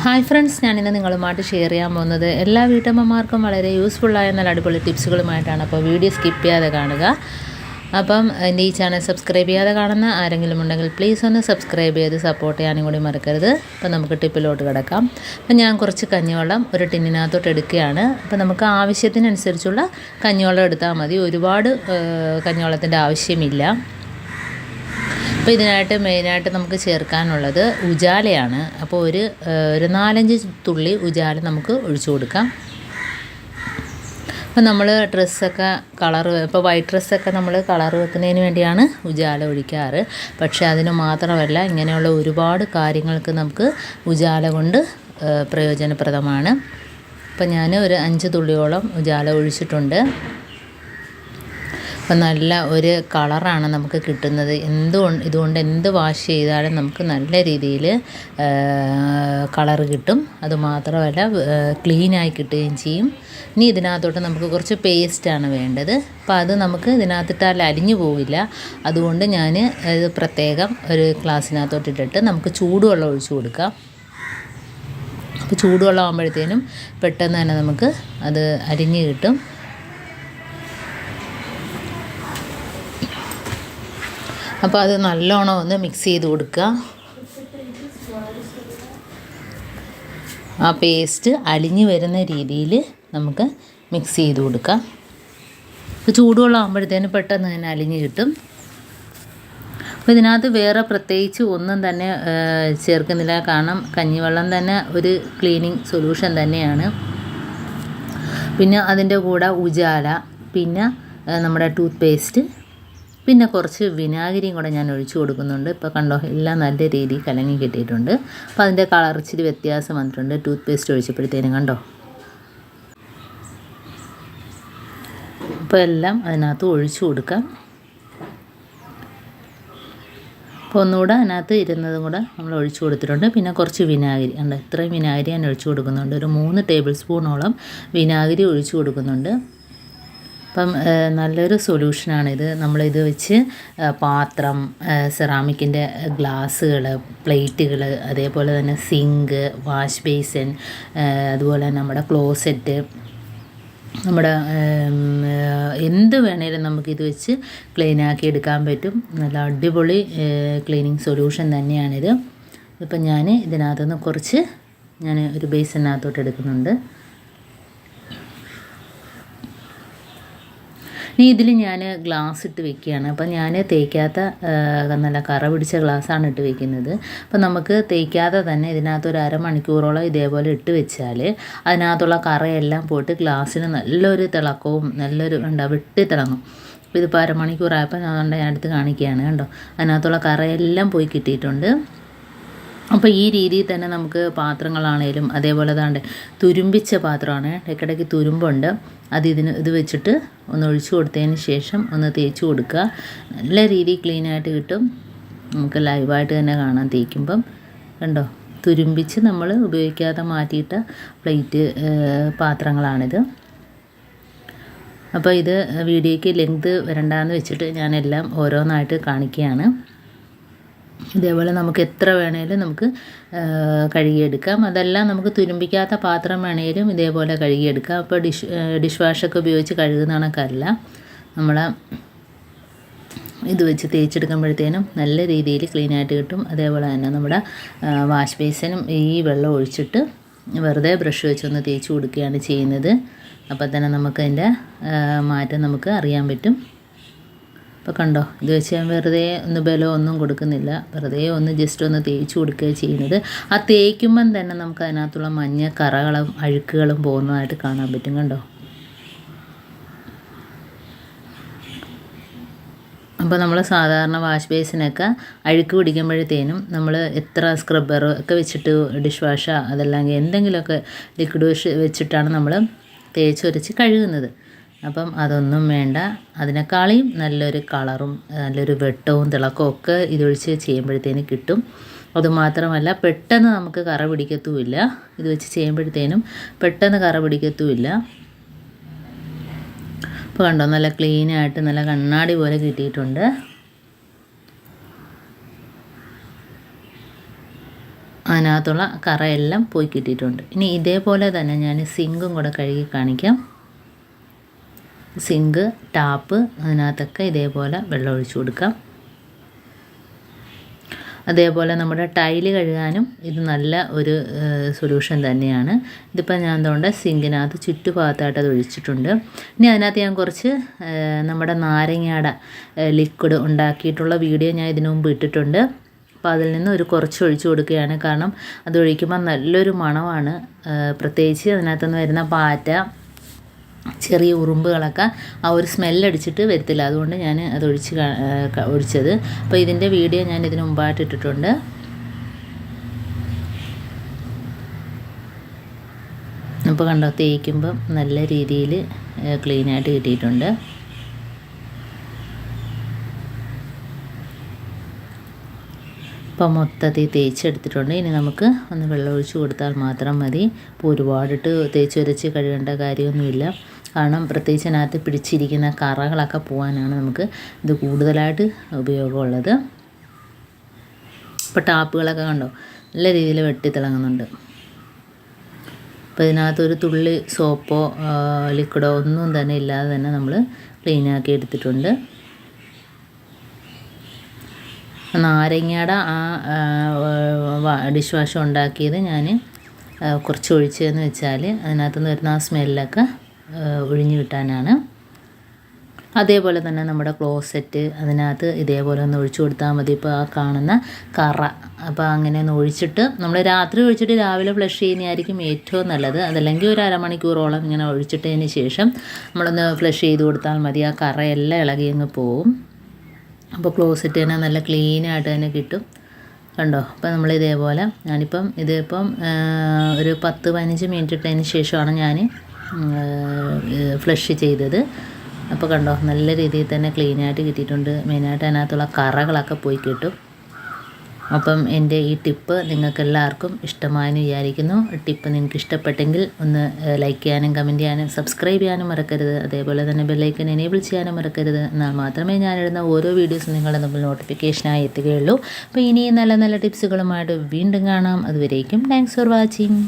Hi friends, ഞാനിന്ന് നിങ്ങളുമായിട്ട് share ചെയ്യാൻ പോകുന്നത് എല്ലാ വീട്ടമ്മമാർക്കും വളരെ യൂസ്ഫുള്ളായ നല്ല അടിപൊളി ടിപ്സുകളുമായിട്ടാണ്. അപ്പോൾ വീഡിയോ സ്കിപ്പ് ചെയ്യാതെ കാണുക. അപ്പം എൻ്റെ ഈ ചാനൽ സബ്സ്ക്രൈബ് ചെയ്യാതെ കാണുന്ന ആരെങ്കിലും ഉണ്ടെങ്കിൽ പ്ലീസ് ഒന്ന് സബ്സ്ക്രൈബ് ചെയ്ത് സപ്പോർട്ട് ചെയ്യാനും കൂടി മറക്കരുത്. അപ്പോൾ നമുക്ക് ടിപ്പിലോട്ട് കിടക്കാം. അപ്പം ഞാൻ കുറച്ച് കഞ്ഞിവെള്ളം ഒരു ടിന്നിനകത്തോട്ട് എടുക്കുകയാണ്. അപ്പോൾ നമുക്ക് ആവശ്യത്തിനനുസരിച്ചുള്ള കഞ്ഞിവെള്ളം എടുത്താൽ മതി. ഒരുപാട് കഞ്ഞിവെള്ളത്തിൻ്റെ ആവശ്യമില്ല. അപ്പോൾ ഇതിനായിട്ട് മെയിനായിട്ട് നമുക്ക് ചേർക്കാനുള്ളത് ഉജാലയാണ്. അപ്പോൾ ഒരു 4-5 തുള്ളി ഉജാല നമുക്ക് ഒഴിച്ചു കൊടുക്കാം. അപ്പോൾ നമ്മൾ ഡ്രസ്സൊക്കെ ഇപ്പോൾ വൈറ്റ് ഡ്രസ്സൊക്കെ നമ്മൾ കളർ വെക്കുന്നതിന് വേണ്ടിയാണ് ഉജാല ഒഴിക്കാറ്. പക്ഷേ അതിന് മാത്രമല്ല, ഇങ്ങനെയുള്ള ഒരുപാട് കാര്യങ്ങൾക്ക് നമുക്ക് ഉജാല കൊണ്ട് പ്രയോജനപ്രദമാണ്. അപ്പോൾ ഞാൻ ഒരു 5 തുള്ളിയോളം ഉജാല ഒഴിച്ചിട്ടുണ്ട്. അപ്പം നല്ല ഒരു കളറാണ് നമുക്ക് കിട്ടുന്നത്. ഇതുകൊണ്ട് എന്ത് വാഷ് ചെയ്താലും നമുക്ക് നല്ല രീതിയിൽ കളറ് കിട്ടും. അതുമാത്രമല്ല ക്ലീനായി കിട്ടുകയും ചെയ്യും. ഇനി ഇതിനകത്തോട്ട് നമുക്ക് കുറച്ച് പേസ്റ്റാണ് വേണ്ടത്. അപ്പോൾ അത് നമുക്ക് ഇതിനകത്തിട്ടാൽ അലിഞ്ഞു പോവില്ല. അതുകൊണ്ട് ഞാൻ ഇത് പ്രത്യേകം ഒരു ഗ്ലാസ്സിനകത്തോട്ട് ഇട്ടിട്ട് നമുക്ക് ചൂടുവെള്ളം ഒഴിച്ചു കൊടുക്കാം. അപ്പോൾ ചൂടുവെള്ളം ആകുമ്പോഴത്തേനും പെട്ടെന്ന് തന്നെ നമുക്ക് അത് അരിഞ്ഞ് കിട്ടും. അപ്പോൾ അത് നല്ലോണം ഒന്ന് മിക്സ് ചെയ്ത് കൊടുക്കുക. ആ പേസ്റ്റ് അലിഞ്ഞ് വരുന്ന രീതിയിൽ നമുക്ക് മിക്സ് ചെയ്ത് കൊടുക്കാം. ഇപ്പോൾ ചൂടുവെള്ളം ആകുമ്പോഴത്തേനും പെട്ടെന്ന് തന്നെ അലിഞ്ഞ് കിട്ടും. അപ്പോൾ ഇതിനകത്ത് വേറെ പ്രത്യേകിച്ച് ഒന്നും തന്നെ ചേർക്കുന്നില്ല. കാരണം കഞ്ഞിവെള്ളം തന്നെ ഒരു ക്ലീനിങ് സൊല്യൂഷൻ തന്നെയാണ്. പിന്നെ അതിൻ്റെ കൂടെ ഉജാല, പിന്നെ നമ്മുടെ ടൂത്ത് പേസ്റ്റ്, പിന്നെ കുറച്ച് വിനാഗിരിയും കൂടെ ഞാൻ ഒഴിച്ചു കൊടുക്കുന്നുണ്ട്. ഇപ്പോൾ കണ്ടോ, എല്ലാം നല്ല രീതിയിൽ കലങ്ങി കിട്ടിയിട്ടുണ്ട്. അപ്പോൾ അതിൻ്റെ കളർ ഇച്ചിരി വ്യത്യാസം വന്നിട്ടുണ്ട് ടൂത്ത് പേസ്റ്റ് ഒഴിച്ചപ്പോഴത്തേനും. കണ്ടോ, അപ്പോൾ എല്ലാം അതിനകത്ത് ഒഴിച്ചു കൊടുക്കാം. അപ്പോൾ ഒന്നുകൂടെ അതിനകത്ത് ഇരുന്നതും കൂടെ നമ്മൾ ഒഴിച്ചു കൊടുത്തിട്ടുണ്ട്. പിന്നെ കുറച്ച് വിനാഗിരി ഉണ്ട്, ഇത്രയും വിനാഗിരി ഞാൻ ഒഴിച്ചു കൊടുക്കുന്നുണ്ട്. ഒരു 3 ടേബിൾ സ്പൂണോളം വിനാഗിരി ഒഴിച്ചു കൊടുക്കുന്നുണ്ട്. അപ്പം നല്ലൊരു സൊല്യൂഷനാണിത്. നമ്മളിത് വെച്ച് പാത്രം, സെറാമിക്കിൻ്റെ ഗ്ലാസ്സുകൾ, പ്ലേറ്റുകൾ, അതേപോലെ തന്നെ സിങ്ക്, വാഷ് ബേസിൻ, അതുപോലെ നമ്മുടെ ക്ലോസറ്റ്, നമ്മുടെ എന്ത് വേണേലും നമുക്കിത് വെച്ച് ക്ലീനാക്കി എടുക്കാൻ പറ്റും. നല്ല അടിപൊളി ക്ലീനിങ് സൊല്യൂഷൻ തന്നെയാണിത്. ഇപ്പം ഞാൻ ഇതിനകത്തുനിന്ന് കുറച്ച് ഒരു ബേസിനകത്തോട്ട് എടുക്കുന്നുണ്ട്. ഇനി ഇതിൽ ഞാൻ ഗ്ലാസ് ഇട്ട് വെക്കുകയാണ്. അപ്പം ഞാൻ തേക്കാത്ത നല്ല കറ പിടിച്ച ഗ്ലാസ്സാണ് ഇട്ട് വെക്കുന്നത്. അപ്പം നമുക്ക് തേക്കാതെ തന്നെ ഇതിനകത്തൊരു അരമണിക്കൂറോളം ഇതേപോലെ ഇട്ട് വെച്ചാൽ അതിനകത്തുള്ള കറയെല്ലാം പോയിട്ട് ഗ്ലാസ്സിന് നല്ലൊരു തിളക്കവും നല്ലൊരു വെട്ടി തിളങ്ങും. അപ്പോൾ ഇതിപ്പോൾ അരമണിക്കൂറായപ്പോൾ ഞാൻ അടുത്ത് കാണിക്കുകയാണ്. കണ്ടോ, അതിനകത്തുള്ള കറയെല്ലാം പോയി കിട്ടിയിട്ടുണ്ട്. അപ്പോൾ ഈ രീതിയിൽ തന്നെ നമുക്ക് പാത്രങ്ങളാണേലും അതേപോലെ തുരുമ്പിച്ച പാത്രമാണ്, ഇടയ്ക്കിടയ്ക്ക് തുരുമ്പുണ്ട്, ഇത് വെച്ചിട്ട് ഒന്ന് ഒഴിച്ചു കൊടുത്തതിന് ശേഷം ഒന്ന് തേച്ച് കൊടുക്കുക. നല്ല രീതിയിൽ ക്ലീനായിട്ട് കിട്ടും. നമുക്ക് ലൈവായിട്ട് തന്നെ കാണാൻ തേക്കുമ്പം. കണ്ടോ, തുരുമ്പിച്ച് നമ്മൾ ഉപയോഗിക്കാതെ മാറ്റിയിട്ട പാത്രങ്ങളാണിത്. അപ്പോൾ ഇത് വീഡിയോയ്ക്ക് ലെങ്ത് വരണ്ടാന്ന് വെച്ചിട്ട് ഞാനെല്ലാം ഓരോന്നായിട്ട് കാണിക്കുകയാണ്. ഇതേപോലെ നമുക്ക് എത്ര വേണേലും നമുക്ക് കഴുകിയെടുക്കാം. അതെല്ലാം നമുക്ക് തുരുമ്പിക്കാത്ത പാത്രം വേണേലും ഇതേപോലെ കഴുകിയെടുക്കാം. അപ്പോൾ ഡിഷ് വാഷൊക്കെ ഉപയോഗിച്ച് കഴുകുന്ന കണക്കല്ല, നമ്മൾ ഇത് വെച്ച് തേച്ചെടുക്കുമ്പോഴത്തേനും നല്ല രീതിയിൽ ക്ലീനായിട്ട് കിട്ടും. അതേപോലെ തന്നെ നമ്മുടെ വാഷ് ബേസിനും ഈ വെള്ളം ഒഴിച്ചിട്ട് വെറുതെ ബ്രഷ് വെച്ചൊന്ന് തേച്ച് കൊടുക്കുകയാണ് ചെയ്യുന്നത്. അപ്പോൾ തന്നെ നമുക്കതിൻ്റെ മാറ്റം നമുക്ക് അറിയാൻ പറ്റും. അപ്പോൾ കണ്ടോ, ഇത് വെച്ച് ഞാൻ വെറുതെ ബലമൊന്നും കൊടുക്കുന്നില്ല, വെറുതെ ജസ്റ്റ് ഒന്ന് തേച്ച് കൊടുക്കുകയാണ് ചെയ്യുന്നത്. ആ തേക്കുമ്പം തന്നെ നമുക്ക് അതിനകത്തുള്ള മഞ്ഞ കറകളും അഴുക്കുകളും പോകുന്നതായിട്ട് കാണാൻ പറ്റും. കണ്ടോ, അപ്പോൾ നമ്മൾ സാധാരണ വാഷ് ബേസിനൊക്കെ അഴുക്ക് പിടിക്കുമ്പോഴത്തേനും നമ്മൾ എത്ര സ്ക്രബ്ബർ ഒക്കെ വെച്ചിട്ട് ഡിഷ് വാഷ് അതല്ലെങ്കിൽ എന്തെങ്കിലുമൊക്കെ ലിക്വിഡ് വാഷ് വെച്ചിട്ടാണ് നമ്മൾ തേച്ചൊരച്ച് കഴുകുന്നത്. അപ്പം അതൊന്നും വേണ്ട. അതിനേക്കാളും നല്ലൊരു കളറും നല്ലൊരു വെട്ടവും തിളക്കവും ഒക്കെ ഇതൊഴിച്ച് ചെയ്യുമ്പോഴത്തേന് കിട്ടും. അതുമാത്രമല്ല പെട്ടെന്ന് നമുക്ക് കറ പിടിക്കത്തുമില്ല. ഇത് വെച്ച് ചെയ്യുമ്പോഴത്തേനും പെട്ടെന്ന് കറ പിടിക്കത്തുമില്ല. ഇപ്പോൾ കണ്ടോ, നല്ല ക്ലീനായിട്ട് നല്ല കണ്ണാടി പോലെ കിട്ടിയിട്ടുണ്ട്. അതിനകത്തുള്ള കറയെല്ലാം പോയി കിട്ടിയിട്ടുണ്ട്. ഇനി ഇതേപോലെ തന്നെ ഞാൻ സിങ്കും കൂടെ കഴുകി കാണിക്കാം. സിങ്ക്, ടാപ്പ്, അതിനകത്തൊക്കെ ഇതേപോലെ വെള്ളം ഒഴിച്ചു കൊടുക്കാം. അതേപോലെ നമ്മുടെ ടൈല് കഴുകാനും ഇത് നല്ല ഒരു സൊല്യൂഷൻ തന്നെയാണ്. ഇതിപ്പോൾ ഞാൻ അതുകൊണ്ട് സിങ്കിനകത്ത് ചുറ്റുഭാഗത്തായിട്ട് അത് ഒഴിച്ചിട്ടുണ്ട്. ഇനി അതിനകത്ത് ഞാൻ കുറച്ച് നമ്മുടെ നാരങ്ങയുടെ ലിക്വിഡ് ഉണ്ടാക്കിയിട്ടുള്ള വീഡിയോ ഞാൻ ഇതിനു മുമ്പ് ഇട്ടിട്ടുണ്ട്. അപ്പോൾ അതിൽ നിന്ന് ഒരു കുറച്ച് ഒഴിച്ചു കൊടുക്കുകയാണ്. കാരണം അത് ഒഴിക്കുമ്പോൾ നല്ലൊരു മണമാണ്. പ്രത്യേകിച്ച് അതിനകത്തുനിന്ന് വരുന്ന പാറ്റ, ചെറിയ ഉറുമ്പുകളൊക്കെ ആ ഒരു സ്മെല്ലടിച്ചിട്ട് വരത്തില്ല. അതുകൊണ്ട് ഞാൻ അത് ഒഴിച്ചത്. അപ്പോൾ ഇതിൻ്റെ വീഡിയോ ഞാൻ ഇതിന് മുമ്പായിട്ട് ഇട്ടിട്ടുണ്ട്. അപ്പോൾ കണ്ടോ, തേയ്ക്കുമ്പം നല്ല രീതിയിൽ ക്ലീനായിട്ട് കിട്ടിയിട്ടുണ്ട്. അപ്പോൾ മൊത്തത്തിൽ തേച്ചെടുത്തിട്ടുണ്ട്. ഇനി നമുക്ക് ഒന്ന് വെള്ളം ഒഴിച്ച് കൊടുത്താൽ മാത്രം മതി. ഇപ്പോൾ ഒരുപാടിട്ട് തേച്ച് ഉരച്ച് കഴുകേണ്ട കാര്യമൊന്നുമില്ല. കാരണം പ്രത്യേകിച്ച് അതിനകത്ത് പിടിച്ചിരിക്കുന്ന കറകളൊക്കെ പോകാനാണ് നമുക്ക് ഇത് കൂടുതലായിട്ട് ഉപയോഗമുള്ളത്. ഇപ്പോൾ ടാപ്പുകളൊക്കെ കണ്ടോ നല്ല രീതിയിൽ വെട്ടിത്തിളങ്ങുന്നുണ്ട്. അപ്പോൾ ഇതിനകത്തൊരു തുള്ളി സോപ്പോ ലിക്വിഡോ ഒന്നും തന്നെ ഇല്ലാതെ തന്നെ നമ്മൾ ക്ലീനാക്കി എടുത്തിട്ടുണ്ട്. നാരങ്ങയുടെ ആ ഡിഷ് വാഷ് ഉണ്ടാക്കിയത് ഞാൻ കുറച്ച് ഒഴിച്ചതെന്ന് വെച്ചാൽ അതിനകത്തുനിന്ന് വരുന്ന ആ സ്മെല്ലൊക്കെ ഒഴിഞ്ഞു കിട്ടാനാണ്. അതേപോലെ തന്നെ നമ്മുടെ ക്ലോസറ്റ് അതിനകത്ത് ഇതേപോലെ ഒന്ന് ഒഴിച്ചു കൊടുത്താൽ മതി. ഇപ്പോൾ ആ കാണുന്ന കറ അപ്പോൾ അങ്ങനെ ഒന്ന് ഒഴിച്ചിട്ട് നമ്മൾ രാത്രി ഒഴിച്ചിട്ട് രാവിലെ ഫ്ലഷ് ചെയ്യുന്നതായിരിക്കും ഏറ്റവും നല്ലത്. അതല്ലെങ്കിൽ ഒരു അരമണിക്കൂറോളം ഇങ്ങനെ ഒഴിച്ചിട്ടതിന് ശേഷം നമ്മളൊന്ന് ഫ്ലഷ് ചെയ്ത് കൊടുത്താൽ മതി. ആ കറയെല്ലാം ഇളകി അങ്ങ് പോവും. അപ്പോൾ ക്ലോസറ്റ് തന്നെ നല്ല ക്ലീനായിട്ട് തന്നെ കിട്ടും. കണ്ടോ, അപ്പോൾ നമ്മൾ ഇതേപോലെ ഇതിപ്പം ഒരു 10-15 മിനിറ്റ് ഇട്ടതിന് ശേഷമാണ് ഞാൻ ഫ്ലഷ് ചെയ്തത്. അപ്പോൾ കണ്ടോ നല്ല രീതിയിൽ തന്നെ ക്ലീനായിട്ട് കിട്ടിയിട്ടുണ്ട്. മെയിനായിട്ട് അതിനകത്തുള്ള കറകളൊക്കെ പോയി കിട്ടും. അപ്പം എൻ്റെ ഈ ടിപ്പ് നിങ്ങൾക്കെല്ലാവർക്കും ഇഷ്ടമായെന്ന് വിചാരിക്കുന്നു. ടിപ്പ് നിങ്ങൾക്ക് ഇഷ്ടപ്പെട്ടെങ്കിൽ ഒന്ന് ലൈക്ക് ചെയ്യാനും കമൻറ്റ് ചെയ്യാനും സബ്സ്ക്രൈബ് ചെയ്യാനും മറക്കരുത്. അതേപോലെ തന്നെ ബെല്ലൈക്കൻ എനേബിൾ ചെയ്യാനും മറക്കരുത്. എന്നാൽ മാത്രമേ ഞാനിടുന്ന ഓരോ വീഡിയോസും നിങ്ങളുടെ മുമ്പിൽ നോട്ടിഫിക്കേഷനായി എത്തുകയുള്ളൂ. അപ്പോൾ ഇനിയും നല്ല നല്ല ടിപ്സുകളുമായിട്ട് വീണ്ടും കാണാം. അതുവരേക്കും താങ്ക്സ് ഫോർ വാച്ചിങ്.